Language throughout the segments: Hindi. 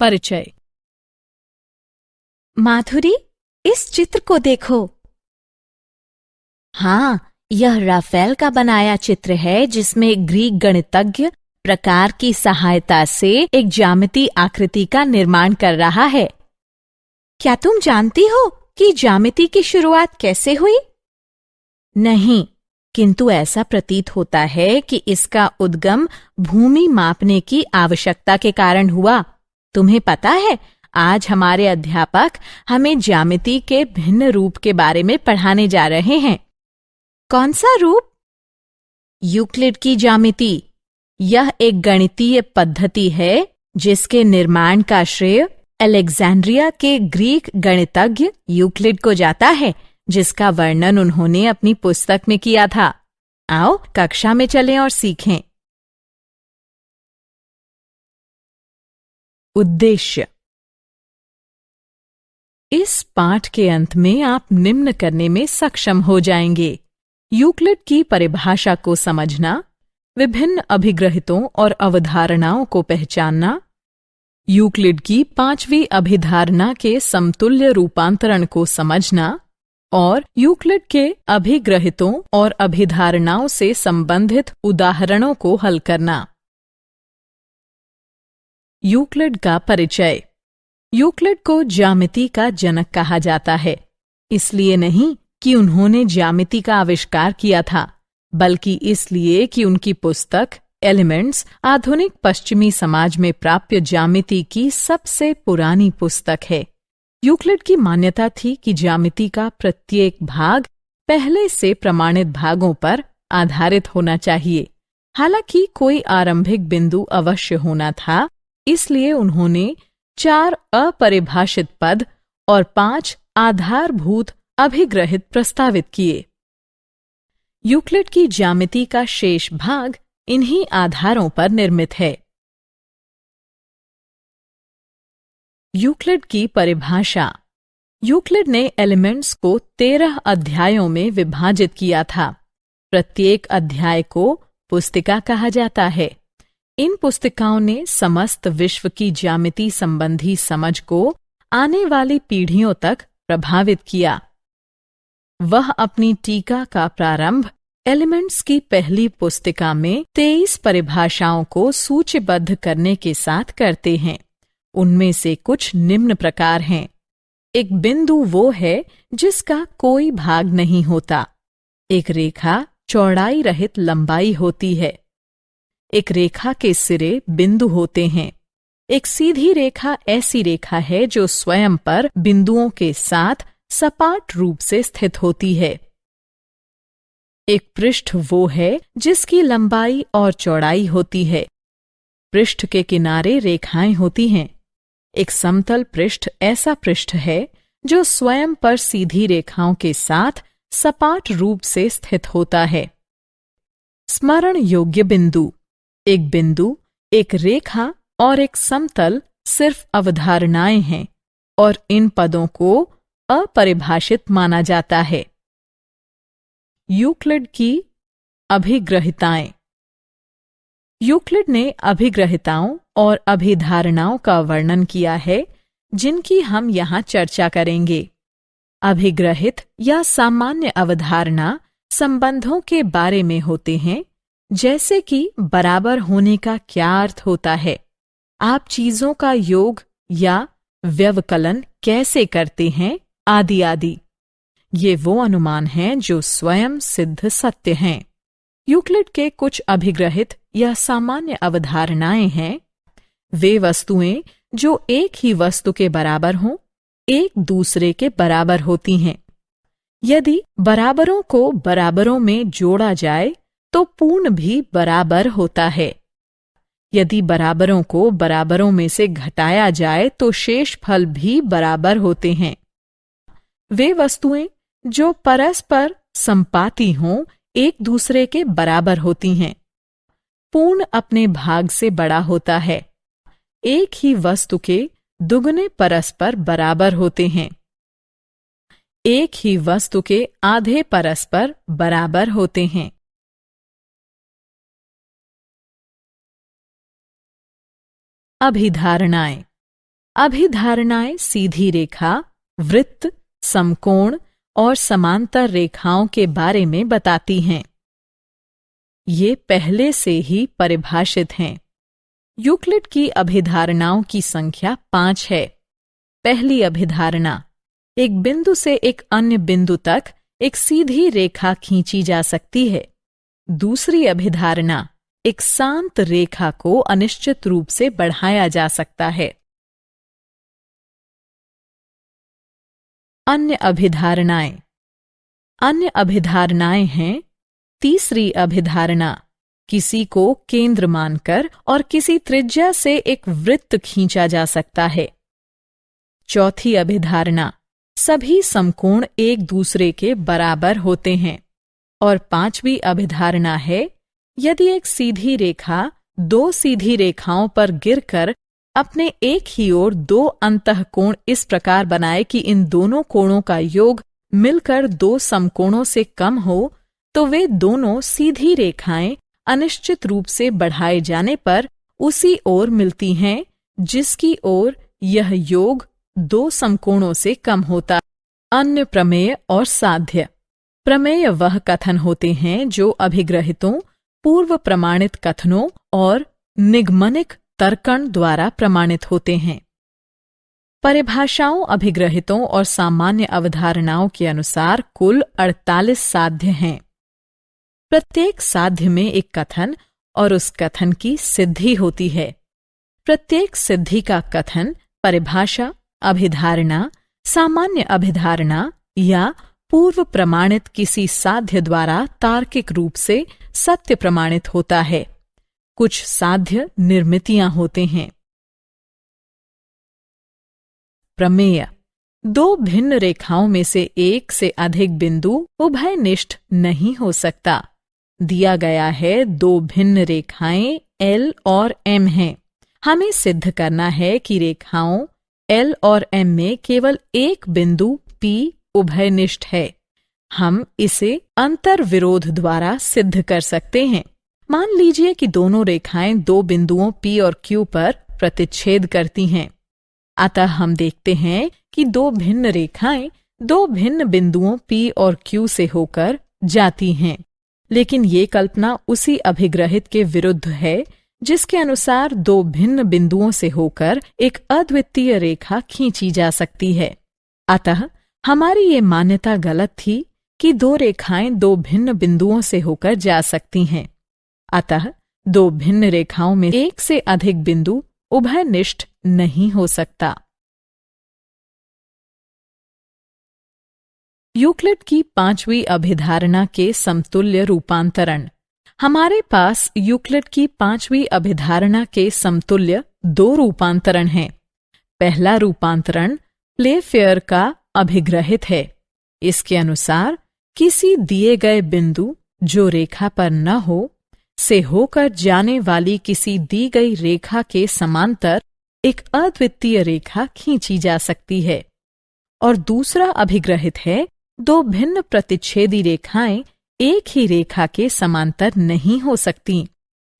परिचय। माधुरी, इस चित्र को देखो। हाँ, यह राफेल का बनाया चित्र है जिसमें ग्रीक गणितज्ञ प्रकार की सहायता से एक ज्यामितीय आकृति का निर्माण कर रहा है। क्या तुम जानती हो कि ज्यामिति की शुरुआत कैसे हुई? नहीं, किंतु ऐसा प्रतीत होता है कि इसका उद्गम भूमि मापने की आवश्यकता के कारण हुआ। तुम्हें पता है, आज हमारे अध्यापक हमें ज्यामिति के भिन्न रूप के बारे में पढ़ाने जा रहे हैं। कौन सा रूप? यूक्लिड की ज्यामिति। यह एक गणितीय पद्धति है जिसके निर्माण का श्रेय अलेक्जेंड्रिया के ग्रीक गणितज्ञ यूक्लिड को जाता है, जिसका वर्णन उन्होंने अपनी पुस्तक में किया था। आओ कक्षा में चलें और सीखें। उद्देश्य। इस पाठ के अंत में आप निम्न करने में सक्षम हो जाएंगे: यूक्लिड की परिभाषा को समझना, विभिन्न अभिग्रहितों और अवधारणाओं को पहचानना, यूक्लिड की 5वीं अभिधारणा के समतुल्य रूपांतरण को समझना और यूक्लिड के अभिग्रहितों और अभिधारणाओं से संबंधित उदाहरणों को हल करना। यूक्लिड का परिचय। यूक्लिड को ज्यामिति का जनक कहा जाता है, इसलिए नहीं कि उन्होंने ज्यामिति का आविष्कार किया था, बल्कि इसलिए कि उनकी पुस्तक एलिमेंट्स आधुनिक पश्चिमी समाज में प्राप्य ज्यामिति की सबसे पुरानी पुस्तक है। यूक्लिड की मान्यता थी कि ज्यामिति का प्रत्येक भाग पहले से प्रमाणित भागों पर आधारित होना चाहिए। हालांकि कोई आरंभिक बिंदु अवश्य होना था, इसलिए उन्होंने 4 अपरिभाषित पद और 5 आधारभूत अभिग्रहित प्रस्तावित किए। यूक्लिड की ज्यामिति का शेष भाग इन्हीं आधारों पर निर्मित है। यूक्लिड की परिभाषा। यूक्लिड ने एलिमेंट्स को 13 अध्यायों में विभाजित किया था। प्रत्येक अध्याय को पुस्तिका कहा जाता है। इन पुस्तिकाओं ने समस्त विश्व की ज्यामिति संबंधी समझ को आने वाली पीढ़ियों तक प्रभावित किया। वह अपनी टीका का प्रारंभ एलिमेंट्स की पहली पुस्तिका में 23 परिभाषाओं को सूचीबद्ध करने के साथ करते हैं। उनमें से कुछ निम्न प्रकार हैं। एक बिंदु वो है जिसका कोई भाग नहीं होता। एक रेखा चौड़ाई रहित लंबाई होती है। एक रेखा के सिरे बिंदु होते हैं। एक सीधी रेखा ऐसी रेखा है जो स्वयं पर बिंदुओं के साथ सपाट रूप से स्थित होती है। एक पृष्ठ वो है जिसकी लंबाई और चौड़ाई होती है। पृष्ठ के किनारे रेखाएं होती हैं। एक समतल पृष्ठ ऐसा पृष्ठ है जो स्वयं पर सीधी रेखाओं के साथ सपाट रूप से स्थित होता है। स्मरण योग्य बिंदु। एक बिंदु, एक रेखा और एक समतल सिर्फ अवधारणाएं हैं और इन पदों को अपरिभाषित माना जाता है। यूक्लिड की अभिग्रहिताएं। यूक्लिड ने अभिग्रहिताओं और अभिधारणाओं का वर्णन किया है जिनकी हम यहाँ चर्चा करेंगे। अभिग्रहित या सामान्य अवधारणा संबंधों के बारे में होते हैं, जैसे कि बराबर होने का क्या अर्थ होता है, आप चीजों का योग या व्यवकलन कैसे करते हैं, आदि आदि। ये वो अनुमान हैं जो स्वयं सिद्ध सत्य हैं। यूक्लिड के कुछ अभिग्रहित या सामान्य अवधारणाएं हैं। वे वस्तुएं जो एक ही वस्तु के बराबर हों, एक दूसरे के बराबर होती हैं। यदि बराबरों को बराबरों में जोड़ा जाए तो पूर्ण भी बराबर होता है। यदि बराबरों को बराबरों में से घटाया जाए तो शेष फल भी बराबर होते हैं। वे वस्तुएं जो परस्पर संपाती हों, एक दूसरे के बराबर होती हैं। पूर्ण अपने भाग से बड़ा होता है। एक ही वस्तु के दुगने परस्पर बराबर होते हैं। एक ही वस्तु के आधे परस्पर बराबर होते हैं। अभिधारणाएं। अभिधारणाएं सीधी रेखा, वृत्त, समकोण और समांतर रेखाओं के बारे में बताती हैं। ये पहले से ही परिभाषित हैं। यूक्लिड की अभिधारणाओं की संख्या 5 है। पहली अभिधारणा, एक बिंदु से एक अन्य बिंदु तक एक सीधी रेखा खींची जा सकती है। दूसरी अभिधारणा, एक शांत रेखा को अनिश्चित रूप से बढ़ाया जा सकता है। अन्य अभिधारणाएं। अन्य अभिधारणाएं हैं: तीसरी अभिधारणा, किसी को केंद्र मानकर और किसी त्रिज्या से एक वृत्त खींचा जा सकता है। चौथी अभिधारणा, सभी समकोण एक दूसरे के बराबर होते हैं। और पांचवी अभिधारणा है, यदि एक सीधी रेखा दो सीधी रेखाओं पर गिरकर अपने एक ही ओर दो अंतःकोण इस प्रकार बनाए कि इन दोनों कोणों का योग मिलकर दो समकोणों से कम हो, तो वे दोनों सीधी रेखाएं अनिश्चित रूप से बढ़ाए जाने पर उसी ओर मिलती हैं जिसकी ओर यह योग दो समकोणों से कम होता। अन्य प्रमेय और साध्य। प्रमेय वह कथन होते हैं जो अभिग्रहितों, पूर्व प्रमाणित कथनों और निगमनिक तर्कण द्वारा प्रमाणित होते हैं। परिभाषाओं, अभिग्रहितों और सामान्य अवधारणाओं के अनुसार कुल 48 साध्य हैं। प्रत्येक साध्य में एक कथन और उस कथन की सिद्धि होती है। प्रत्येक सिद्धि का कथन परिभाषा, अभिधारणा, सामान्य अभिधारणा या पूर्व प्रमाणित किसी साध्य द्वारा तार्किक रूप से सत्य प्रमाणित होता है। कुछ साध्य निर्मितियां होते हैं। प्रमेय। दो भिन्न रेखाओं में से एक से अधिक बिंदु उभयनिष्ठ नहीं हो सकता। दिया गया है दो भिन्न रेखाएं L और M हैं। हमें सिद्ध करना है कि रेखाओं L और M में केवल एक बिंदु P उभयनिष्ठ है। हम इसे अंतर विरोध द्वारा सिद्ध कर सकते हैं। मान लीजिए कि दोनों रेखाएं दो बिंदुओं P और Q पर प्रतिच्छेद करती हैं। अतः हम देखते हैं कि दो भिन्न रेखाएं दो भिन्न बिंदुओं P और Q से होकर जाती हैं। लेकिन ये कल्पना उसी अभिग्रहित के विरुद्ध है जिसके अनुसार दो भिन्न बिंदुओं से होकर एक अद्वितीय रेखा खींची जा सकती है। अतः हमारी ये मान्यता गलत थी कि दो रेखाएं दो भिन्न बिंदुओं से होकर जा सकती हैं। अतः दो भिन्न रेखाओं में एक से अधिक बिंदु उभयनिष्ठ नहीं हो सकता। यूक्लिड की पांचवी अभिधारणा के समतुल्य रूपांतरण। हमारे पास यूक्लिड की पांचवी अभिधारणा के समतुल्य दो रूपांतरण हैं। पहला रूपांतरण प्लेफेयर का अभिग्रहित है। इसके अनुसार किसी दिए गए बिंदु जो रेखा पर न हो से होकर जाने वाली किसी दी गई रेखा के समांतर एक अद्वितीय रेखा खींची जा सकती है। और दूसरा अभिग्रहित है, दो भिन्न प्रतिच्छेदी रेखाएं एक ही रेखा के समांतर नहीं हो सकती।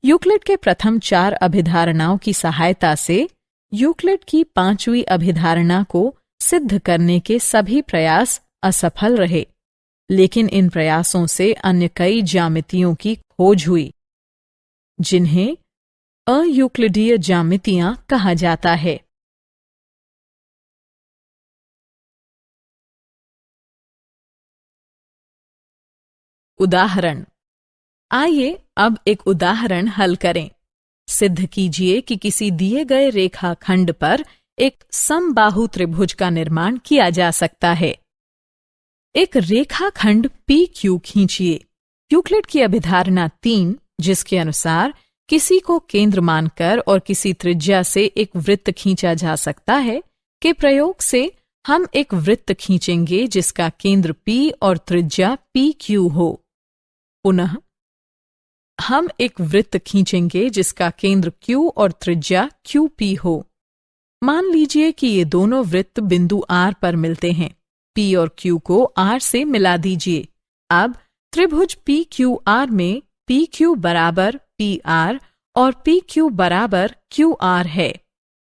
यूक्लिड के प्रथम 4 अभिधारणाओं की सहायता से यूक्लिड की पांचवी अभिधारणा को सिद्ध करने के सभी प्रयास असफल रहे। लेकिन इन प्रयासों से अन्य कई ज्यामितियों की खोज हुई जिन्हें अयूक्लिडीय ज्यामितियां कहा जाता है। उदाहरण। आइए अब एक उदाहरण हल करें। सिद्ध कीजिए कि किसी दिए गए रेखाखंड पर एक समबाहु त्रिभुज का निर्माण किया जा सकता है। एक रेखाखंड PQ खींचिए। यूक्लिड की अभिधारणा 3, जिसके अनुसार किसी को केंद्र मानकर और किसी त्रिज्या से एक वृत्त खींचा जा सकता है, के प्रयोग से हम एक वृत्त खींचेंगे जिसका केंद्र P और त्रिज्या PQ हो। पुनः हम एक वृत्त खींचेंगे जिसका केंद्र Q और त्रिज्या QP हो। मान लीजिए कि ये दोनों वृत्त बिंदु R पर मिलते हैं। P और Q को R से मिला दीजिए। अब त्रिभुज PQR में PQ बराबर PR और PQ बराबर QR है।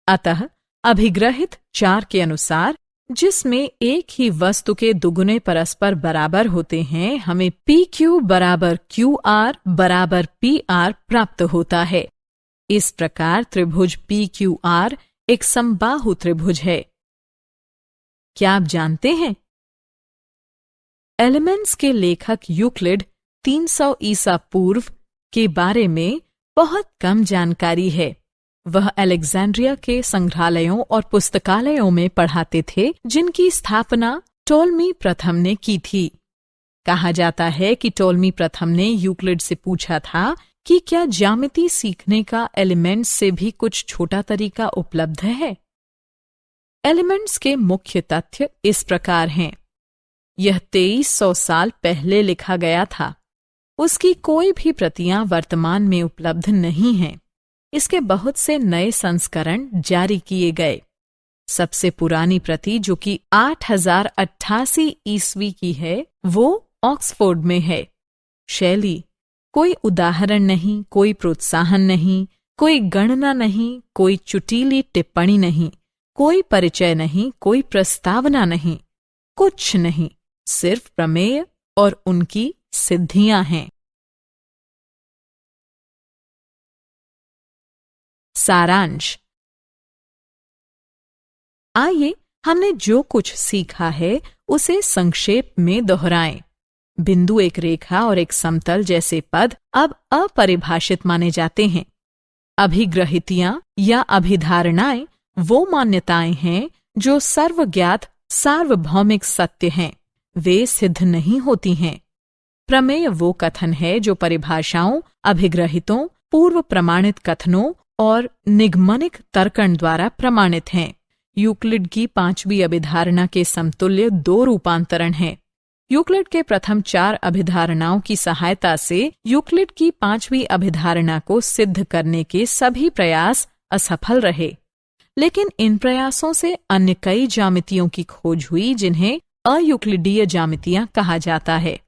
अतः अभिग्रहित चार के अनुसार जिसमें एक ही वस्तु के दुगुने परस्पर बराबर होते हैं, हमें PQ बराबर QR बराबर PR प्राप्त होता है। इस प्रकार त्रिभुज PQR एक समबाहु त्रिभुज है। क्या आप जानते हैं एलिमेंट्स के लेखक यूक्लिड 300 ईसा पूर्व के बारे में बहुत कम जानकारी है। वह अलेक्जेंड्रिया के संग्रहालयों और पुस्तकालयों में पढ़ाते थे, जिनकी स्थापना टोलमी प्रथम ने की थी। कहा जाता है कि टोलमी प्रथम ने यूक्लिड से पूछा था कि क्या ज्यामिति सीखने का एलिमेंट्स से भी कुछ छोटा तरीका उपलब्ध है। एलिमेंट्स के मुख्य तथ्य इस प्रकार हैं। यह 2300 साल पहले लिखा गया था। उसकी कोई भी प्रतियां वर्तमान में उपलब्ध नहीं हैं। इसके बहुत से नए संस्करण जारी किए गए। सबसे पुरानी प्रति, जो कि 8088 ईस्वी की है, वो ऑक्सफोर्ड में है। शैली, कोई उदाहरण नहीं, कोई प्रोत्साहन नहीं, कोई गणना नहीं, कोई चुटीली टिप्पणी नहीं, कोई परिचय नहीं, कोई प्रस्तावना नहीं, कुछ नहीं, सिर्फ प्रमेय और उनकी सिद्धियां हैं। सारांश। आइए हमने जो कुछ सीखा है उसे संक्षेप में दोहराएं। बिंदु, एक रेखा और एक समतल जैसे पद अब अपरिभाषित माने जाते हैं। अभिग्रहितियां या अभिधारणाएं वो मान्यताएं हैं जो सर्वज्ञात सार्वभौमिक सत्य हैं। वे सिद्ध नहीं होती हैं। प्रमेय वो कथन है जो परिभाषाओं, अभिग्रहितों, पूर्व प्रमाणित कथनों और निगमनिक तर्कण द्वारा प्रमाणित हैं। यूक्लिड की 5वीं अभिधारणा के समतुल्य 2 रूपांतरण हैं। यूक्लिड के प्रथम 4 अभिधारणाओं की सहायता से यूक्लिड की 5वीं अभिधारणा को सिद्ध करने के सभी प्रयास असफल रहे। लेकिन इन प्रयासों से अन्य कई ज्यामितियों की खोज हुई, जिन्हें अयूक्लिडीय ज्यामितियां कहा जाता है।